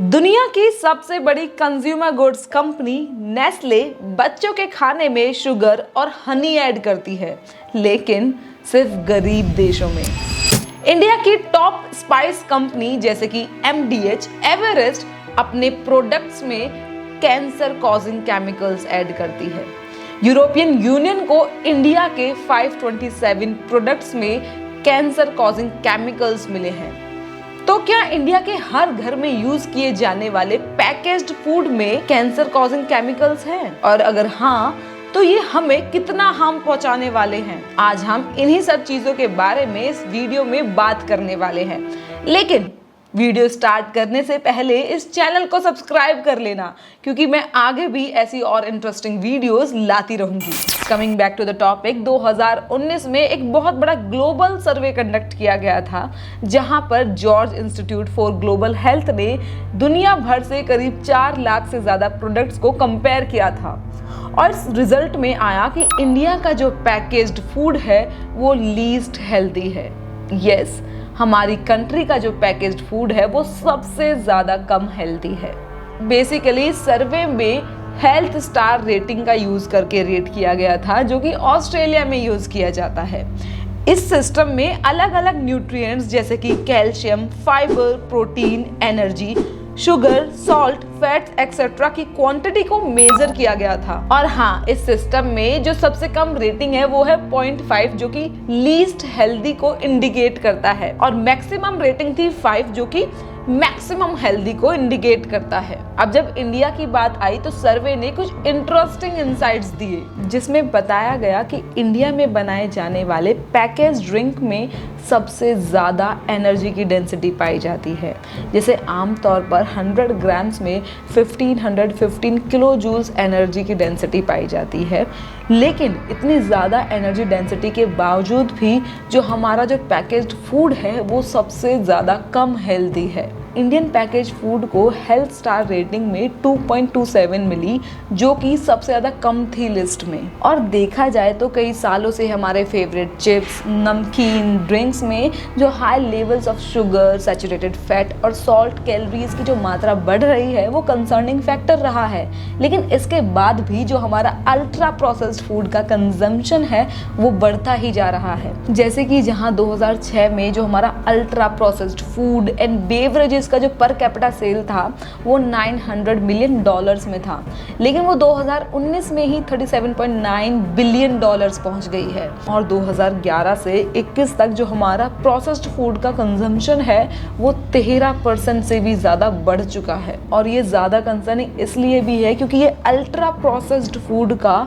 दुनिया की सबसे बड़ी कंज्यूमर गुड्स कंपनी नेस्ले बच्चों के खाने में शुगर और हनी ऐड करती है, लेकिन सिर्फ गरीब देशों में। इंडिया की टॉप स्पाइस कंपनी जैसे कि MDH, एवरेस्ट अपने प्रोडक्ट्स में कैंसर कॉजिंग केमिकल्स ऐड करती है। यूरोपियन यूनियन को इंडिया के 527 प्रोडक्ट्स में कैंसर कॉजिंग केमिकल्स मिले हैं। तो क्या इंडिया के हर घर में यूज किए जाने वाले पैकेज्ड फूड में कैंसर कॉजिंग केमिकल्स हैं? और अगर हाँ, तो ये हमें कितना हार्म पहुंचाने वाले हैं? आज हम इन्हीं सब चीजों के बारे में इस वीडियो में बात करने वाले हैं। लेकिन वीडियो स्टार्ट करने से पहले इस चैनल को सब्सक्राइब कर लेना, क्योंकि मैं आगे भी ऐसी और इंटरेस्टिंग वीडियोस लाती रहूंगी। Coming back to the topic, 2019 में एक बहुत बड़ा ग्लोबल सर्वे कंडक्ट किया गया था, जहां पर George institute for global health ने दुनिया भर से करीब 4 लाख से ज्यादा प्रोडक्ट्स को कंपेयर किया था। और इस रिजल्ट में आया कि इंडिया का जो पैकेज्ड फूड है वो लीस्ट हेल्दी है। यस, हमारी कंट्री का जो पैकेज्ड फूड है वो सबसे ज्यादा कम हेल्दी है। बेसिकली सर्वे में हेल्थ स्टार रेटिंग का यूज करके रेट किया गया था, जो कि ऑस्ट्रेलिया में यूज किया जाता है। इस सिस्टम में अलग अलग न्यूट्रिएंट्स जैसे कि calcium, fibre, protein, energy, sugar, salt, fats etcetera की क्वांटिटी को मेजर किया गया था। और हाँ, इस सिस्टम में जो सबसे कम रेटिंग है वो है 0.5, जो कि लीस्ट हेल्दी को इंडिकेट करता है, और मैक्सिमम रेटिंग थी 5, जो कि मैक्सिमम हेल्दी को इंडिकेट करता है। अब जब इंडिया की बात आई तो सर्वे ने कुछ इंटरेस्टिंग इनसाइट्स दिए, जिसमें बताया गया कि इंडिया में बनाए जाने वाले पैकेज ड्रिंक में सबसे ज़्यादा एनर्जी की डेंसिटी पाई जाती है। जैसे आमतौर पर 100 ग्राम्स में 1515 किलो जूल्स एनर्जी की डेंसिटी पाई जाती है, लेकिन इतनी ज़्यादा एनर्जी डेंसिटी के बावजूद भी जो हमारा जो पैकेज्ड फूड है वो सबसे ज़्यादा कम हेल्दी है। इंडियन पैकेज फूड को हेल्थ स्टार रेटिंग में 2.27 मिली, जो कि सबसे ज़्यादा कम थी लिस्ट में। और देखा जाए तो कई सालों से हमारे फेवरेट चिप्स, नमकीन, ड्रिंक्स में जो high levels of sugar, saturated fat और सॉल्ट, कैलोरीज की जो मात्रा बढ़ रही है वो कंसर्निंग फैक्टर रहा है। लेकिन इसके बाद भी जो हमारा अल्ट्रा प्रोसेस्ड फूड का कंजम्पशन है वो बढ़ता ही जा रहा है। जैसे कि जहाँ 2006 में जो हमारा ultra processed food and beverages का जो पर कैपिटा सेल था वो $900 मिलियन में था, लेकिन वो 2019 में ही $37.9 बिलियन पहुंच गई है। और 2011 से 21 तक जो हमारा प्रोसेस्ड फूड का कंजम्पशन है वो 13% से भी ज़्यादा बढ़ चुका है। और ये ज़्यादा कंसर्निंग इसलिए भी है क्योंकि ये अल्ट्रा प्रोसेस्ड फूड का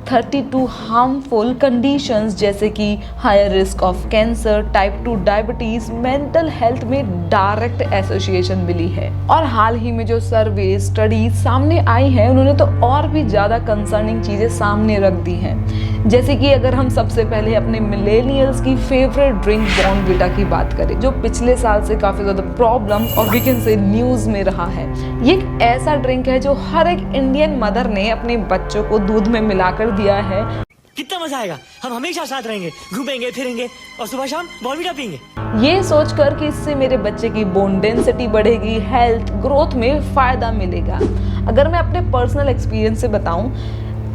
32 हार्मफुल कंडीशंस जैसे कि higher risk of cancer, type 2 diabetes, mental health में डायरेक्ट एसोसिएशन मिली है। और हाल ही में जो सर्वे स्टडी सामने आई है उन्होंने तो और भी ज़्यादा कंसर्निंग चीज़ें सामने रख दी हैं। जैसे कि अगर हम सबसे पहले अपने मिलेनियल्स की फेवरेट ड्रिंक बॉर्नविटा की बात करें, जो पिछले साल से काफ़ी ज़्यादा प्रॉब्लम और वी कैन से न्यूज़ में रहा है। ये एक ऐसा ड्रिंक है जो हर एक इंडियन मदर ने अपने बच्चों को दूध में मिलाकर दिया है। कितना मजा आएगा, हम हमेशा साथ रहेंगे, घूमेंगे फिरेंगे और सुबह शाम बॉर्नविटा पीएंगे। ये सोचकर कि इससे मेरे बच्चे की बोन डेंसिटी बढ़ेगी, हेल्थ ग्रोथ में फायदा मिलेगा। अगर मैं अपने पर्सनल एक्सपीरियंस से बताऊं,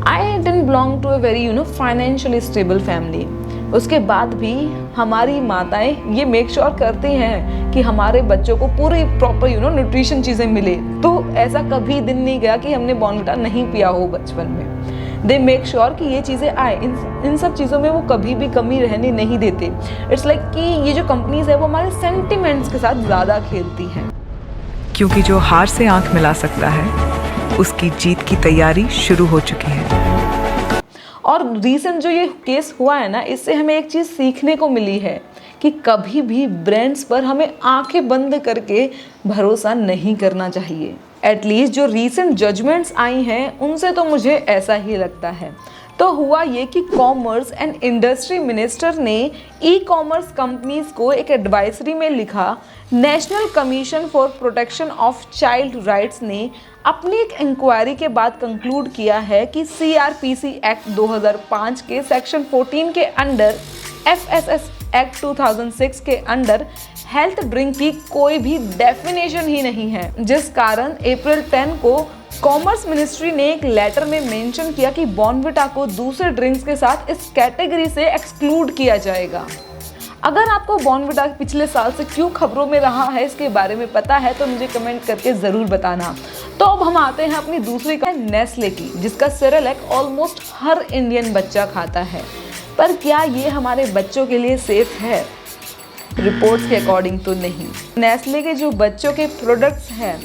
I didn't belong to a very financially stable family. उसके बाद भी हमारी माताएं ये मेक श्योर करती हैं कि हमारे बच्चों को पूरी प्रॉपर न्यूट्रिशन चीज़ें मिले। तो ऐसा कभी दिन नहीं गया कि हमने बॉर्नविटा नहीं पिया हो बचपन में। दे मेक श्योर कि ये चीज़ें आए, इन सब चीज़ों में वो कभी भी कमी रहने नहीं देते। इट्स लाइक कि ये जो कंपनीज है वो हमारे सेंटिमेंट्स के साथ ज़्यादा खेलती हैं। क्योंकि जो हार से आंख मिला सकता है उसकी जीत की तैयारी शुरू हो चुकी है। और रिसेंट जो ये केस हुआ है ना, इससे हमें एक चीज़ सीखने को मिली है कि कभी भी ब्रांड्स पर हमें आंखें बंद करके भरोसा नहीं करना चाहिए। एटलीस्ट जो रीसेंट जजमेंट्स आई हैं उनसे तो मुझे ऐसा ही लगता है। तो हुआ ये कि कॉमर्स एंड इंडस्ट्री मिनिस्टर ने ई कॉमर्स कंपनीज को एक एडवाइजरी में लिखा, national commission for protection of child rights ने अपनी एक इंक्वायरी के बाद कंक्लूड किया है कि CRPC एक्ट 2005 के सेक्शन 14 के अंडर, FSS एक्ट 2006 के अंडर हेल्थ ड्रिंक की कोई भी डेफिनेशन ही नहीं है, जिस कारण अप्रैल 10 को कॉमर्स मिनिस्ट्री ने एक लेटर में मेंशन किया कि बॉर्नविटा को दूसरे ड्रिंक्स के साथ इस कैटेगरी से एक्सक्लूड किया जाएगा। अगर आपको बॉर्नविटा पिछले साल से क्यों खबरों में रहा है इसके बारे में पता है तो मुझे कमेंट करके ज़रूर बताना। तो अब हम आते हैं अपनी दूसरी का नेस्ले की, जिसका सेरेलैक ऑलमोस्ट हर इंडियन बच्चा खाता है। पर क्या ये हमारे बच्चों के लिए सेफ है? रिपोर्ट्स के अकॉर्डिंग तो नहीं। नेस्ले के जो बच्चों के प्रोडक्ट्स हैं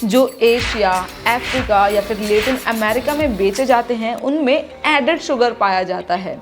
जो एशिया, अफ्रीका या फिर लैटिन अमेरिका में बेचे जाते हैं उनमें एडेड शुगर पाया जाता है,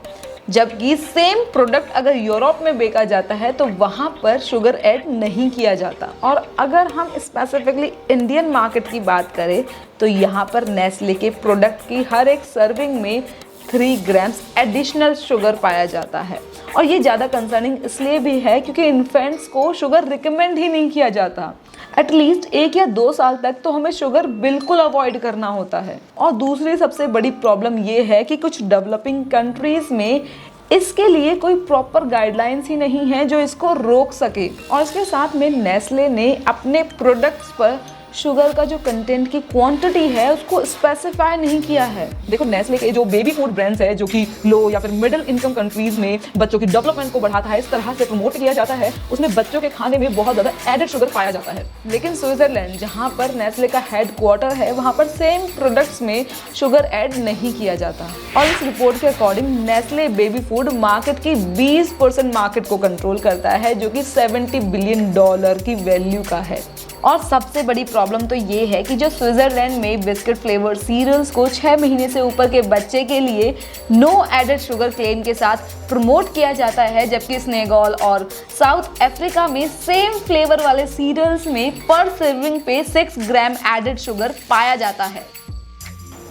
जबकि सेम प्रोडक्ट अगर यूरोप में बेचा जाता है तो वहाँ पर शुगर ऐड नहीं किया जाता। और अगर हम स्पेसिफिकली इंडियन मार्केट की बात करें तो यहाँ पर नेस्ले के प्रोडक्ट की हर एक सर्विंग में 3 ग्राम्स एडिशनल शुगर पाया जाता है। और ये ज़्यादा कंसर्निंग इसलिए भी है क्योंकि इन्फेंट्स को शुगर रिकमेंड ही नहीं किया जाता। एटलीस्ट 1 या 2 साल तक तो हमें शुगर बिल्कुल अवॉइड करना होता है। और दूसरी सबसे बड़ी प्रॉब्लम ये है कि कुछ डेवलपिंग कंट्रीज़ में इसके लिए कोई प्रॉपर गाइडलाइंस ही नहीं है जो इसको रोक सके। और इसके साथ में नेस्ले ने अपने प्रोडक्ट्स पर शुगर का जो कंटेंट की क्वांटिटी है उसको स्पेसिफाई नहीं किया है। देखो नेस्ले के जो बेबी फूड ब्रांड्स है जो कि लो या फिर मिडिल इनकम कंट्रीज में बच्चों की डेवलपमेंट को बढ़ाता है, इस तरह से प्रमोट किया जाता है, उसमें बच्चों के खाने में बहुत ज़्यादा एडेड शुगर पाया जाता है। लेकिन स्विट्जरलैंड जहाँ पर नेस्ले का हेड क्वार्टर है वहाँ पर सेम प्रोडक्ट्स में शुगर ऐड नहीं किया जाता। और इस रिपोर्ट के according Nestle baby food market की 20% मार्केट को कंट्रोल करता है जो कि $70 बिलियन की वैल्यू का है। और सबसे बड़ी प्रॉब्लम तो ये है कि जो स्विट्जरलैंड में बिस्किट फ्लेवर सीरियल्स को 6 महीने से ऊपर के बच्चे के लिए नो एडेड शुगर क्लेम के साथ प्रमोट किया जाता है, जबकि सेनेगल और साउथ अफ्रीका में सेम फ्लेवर वाले सीरियल्स में पर सर्विंग पे 6 ग्राम एडेड शुगर पाया जाता है।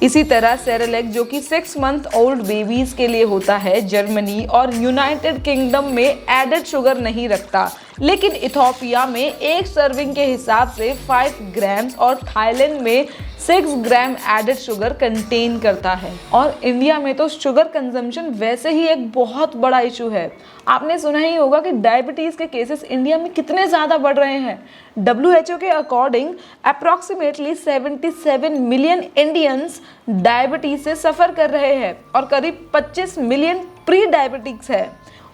इसी तरह सेरेलैक जो कि 6 मंथ ओल्ड बेबीज के लिए होता है, जर्मनी और यूनाइटेड किंगडम में एडेड शुगर नहीं रखता, लेकिन इथोपिया में एक सर्विंग के हिसाब से 5 ग्राम्स और थाईलैंड में 6 ग्राम एडेड शुगर कंटेन करता है। और इंडिया में तो शुगर कंजम्पशन वैसे ही एक बहुत बड़ा इशू है। आपने सुना ही होगा कि डायबिटीज़ के केसेस इंडिया में कितने ज़्यादा बढ़ रहे हैं। WHO के according approximately 77 million Indians diabetes से सफ़र कर रहे हैं और करीब 25 मिलियन प्री डायबिटिक्स है।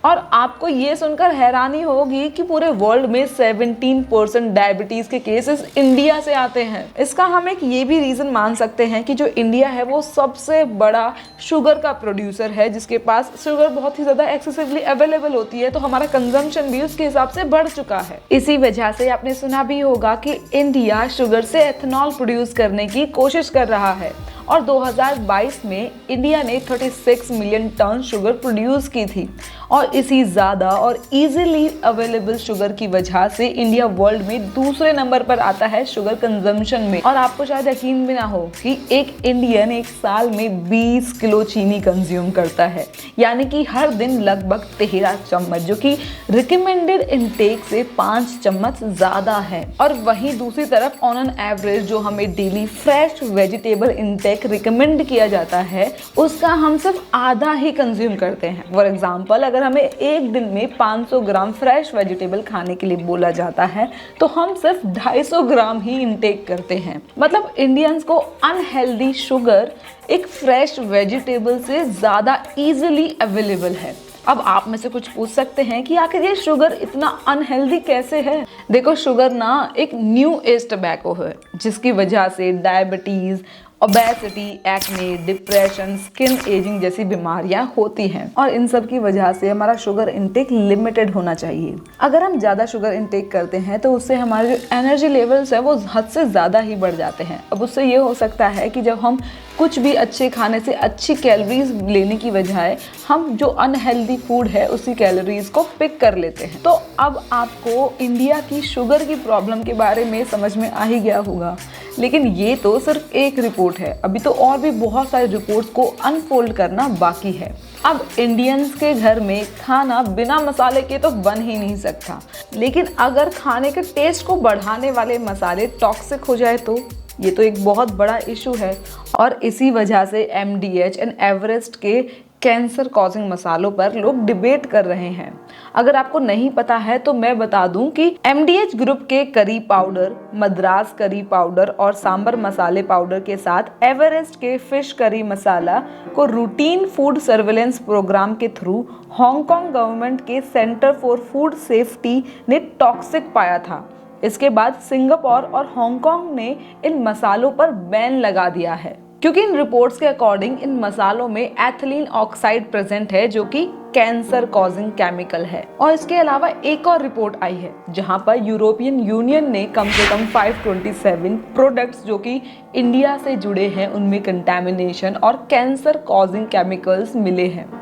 और आपको ये सुनकर हैरानी होगी कि पूरे वर्ल्ड में 17% डायबिटीज़ के केसेस इंडिया से आते हैं। इसका हम एक ये भी रीज़न मान सकते हैं कि जो इंडिया है वो सबसे बड़ा शुगर का प्रोड्यूसर है, जिसके पास शुगर बहुत ही ज़्यादा एक्सेसिवली अवेलेबल होती है, तो हमारा कंजम्पशन भी उसके हिसाब से बढ़ चुका है। इसी वजह से आपने सुना भी होगा कि इंडिया शुगर से एथनॉल प्रोड्यूस करने की कोशिश कर रहा है और 2022 में इंडिया ने 36 मिलियन टन शुगर प्रोड्यूस की थी। और इसी ज़्यादा और इजीली अवेलेबल शुगर की वजह से इंडिया वर्ल्ड में दूसरे नंबर पर आता है शुगर कंजम्पशन में। और आपको शायद यकीन भी ना हो कि एक इंडियन एक साल में 20 किलो चीनी कंज्यूम करता है, यानी कि हर दिन लगभग 13 चम्मच, जो कि रिकमेंडेड इनटेक से 5 चम्मच ज़्यादा है। और वहीं दूसरी तरफ ऑन एन एवरेज जो हमें daily fresh vegetable intake recommend किया जाता है उसका हम सिर्फ आधा ही कंज्यूम करते हैं। फॉर एग्जाम्पल अगर हमें एक दिन में 500 ग्राम फ्रेश वेजिटेबल खाने के लिए बोला जाता है तो हम सिर्फ 250 ग्राम ही इंटेक करते हैं। मतलब इंडियंस को अनहेल्दी शुगर एक फ्रेश वेजिटेबल से ज़्यादा इजीली अवेलेबल है। अब आप में से कुछ पूछ सकते हैं कि आखिर ये शुगर इतना अनहेल्दी कैसे है। देखो शुगर ना एक न्यू एज टबैको है जिसकी वजह से diabetes, obesity, acne, depression, skin ageing जैसी बीमारियां होती हैं। और इन सब की वजह से हमारा शुगर इंटेक लिमिटेड होना चाहिए। अगर हम ज़्यादा शुगर इंटेक करते हैं तो उससे हमारे जो एनर्जी लेवल्स है वो हद से ज़्यादा ही बढ़ जाते हैं। अब उससे ये हो सकता है कि जब हम कुछ भी अच्छे खाने से अच्छी कैलोरीज लेने की बजाय हम जो अनहेल्दी फूड है उसी कैलोरीज को पिक कर लेते हैं। तो अब आपको इंडिया की शुगर की प्रॉब्लम के बारे में समझ में आ ही गया होगा, लेकिन ये तो सिर्फ एक रिपोर्ट है। अभी तो और भी बहुत सारी रिपोर्ट्स को अनफोल्ड करना बाकी है। अब इंडियंस के घर में खाना बिना मसाले के तो बन ही नहीं सकता, लेकिन अगर खाने के टेस्ट को बढ़ाने वाले मसाले टॉक्सिक हो जाए तो ये तो एक बहुत बड़ा इशू है। और इसी वजह से MDH एंड एवरेस्ट के कैंसर कॉजिंग मसालों पर लोग डिबेट कर रहे हैं। अगर आपको नहीं पता है तो मैं बता दूं कि MDH ग्रुप के curry powder, Madras curry powder और सांबर मसाले पाउडर के साथ एवरेस्ट के फिश करी मसाला को रूटीन फूड सर्विलेंस प्रोग्राम के थ्रू हांगकांग गवर्नमेंट के सेंटर फॉर फूड सेफ्टी ने टॉक्सिक पाया था। इसके बाद सिंगापुर और हांगकांग ने इन मसालों पर बैन लगा दिया है, क्योंकि इन रिपोर्ट्स के अकॉर्डिंग इन मसालों में एथिलीन ऑक्साइड प्रेजेंट है जो कि कैंसर कॉजिंग केमिकल है। और इसके अलावा एक और रिपोर्ट आई है जहां पर यूरोपियन यूनियन ने कम से कम 527 प्रोडक्ट्स जो कि इंडिया से जुड़े हैं उनमें कंटेमिनेशन और कैंसर कॉजिंग केमिकल्स मिले हैं।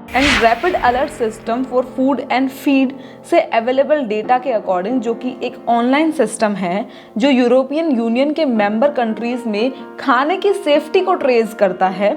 And rapid alert system for food and feed से अवेलेबल डेटा के अकॉर्डिंग, जो कि एक ऑनलाइन सिस्टम है जो यूरोपियन यूनियन के मेंबर कंट्रीज में खाने की सेफ्टी को ट्रेस करता है,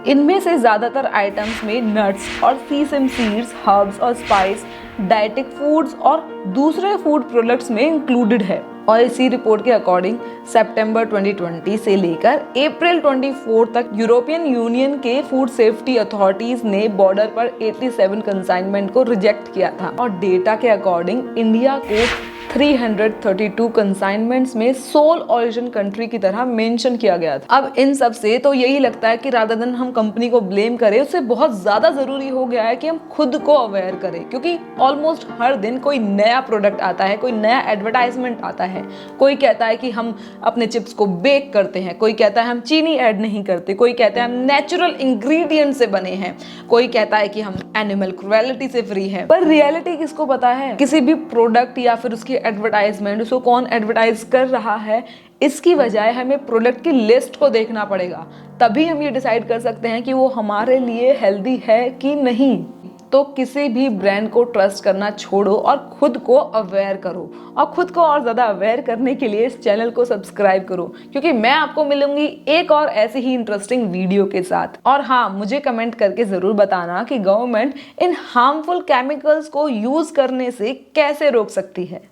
इनमें से ज़्यादातर आइटम्स में नट्स और सीसम सीड्स, हर्ब्स और स्पाइस, डाइटिक फूड्स और दूसरे फूड प्रोडक्ट्स में इंक्लूडेड है। और इसी रिपोर्ट के अकॉर्डिंग सितंबर 2020 से लेकर अप्रैल 24 तक यूरोपियन यूनियन के फूड सेफ्टी अथॉरिटीज ने बॉर्डर पर 87 कंसाइनमेंट को रिजेक्ट किया था। और डेटा के अकॉर्डिंग इंडिया को 332 कंसाइनमेंट्स में सोल ओरिजिन कंट्री की तरह मेंशन किया गया था। अब इन सब से तो यही लगता है कि रादर देन हम कंपनी को ब्लेम करें, उससे बहुत ज्यादा जरूरी हो गया है कि हम खुद को अवेयर करें, क्योंकि ऑलमोस्ट हर दिन कोई नया प्रोडक्ट आता है, कोई नया एडवर्टाइजमेंट आता है। कोई कहता है कि हम अपने चिप्स को बेक करते हैं, कोई कहता है हम चीनी ऐड नहीं करते, कोई कहता है हम नेचुरल इंग्रेडिएंट से बने हैं, कोई कहता है कि हम एनिमल क्रुएलिटी से फ्री है। पर रियलिटी किसको पता है? किसी भी प्रोडक्ट या फिर उसकी एडवर्टाइजमेंट, उसको कौन एडवर्टाइज कर रहा है, इसकी बजाय हमें प्रोडक्ट की लिस्ट को देखना पड़ेगा। तभी हम ये डिसाइड कर सकते हैं कि वो हमारे लिए हेल्दी है कि नहीं। तो किसी भी ब्रांड को ट्रस्ट करना छोड़ो और खुद को अवेयर करो। और खुद को और ज़्यादा अवेयर करने के लिए इस चैनल को सब्सक्राइब करो, क्योंकि मैं आपको मिलूंगी एक और ऐसी ही इंटरेस्टिंग वीडियो के साथ। और हाँ, मुझे कमेंट करके ज़रूर बताना कि गवर्नमेंट इन हार्मफुल केमिकल्स को यूज़ करने से कैसे रोक सकती है।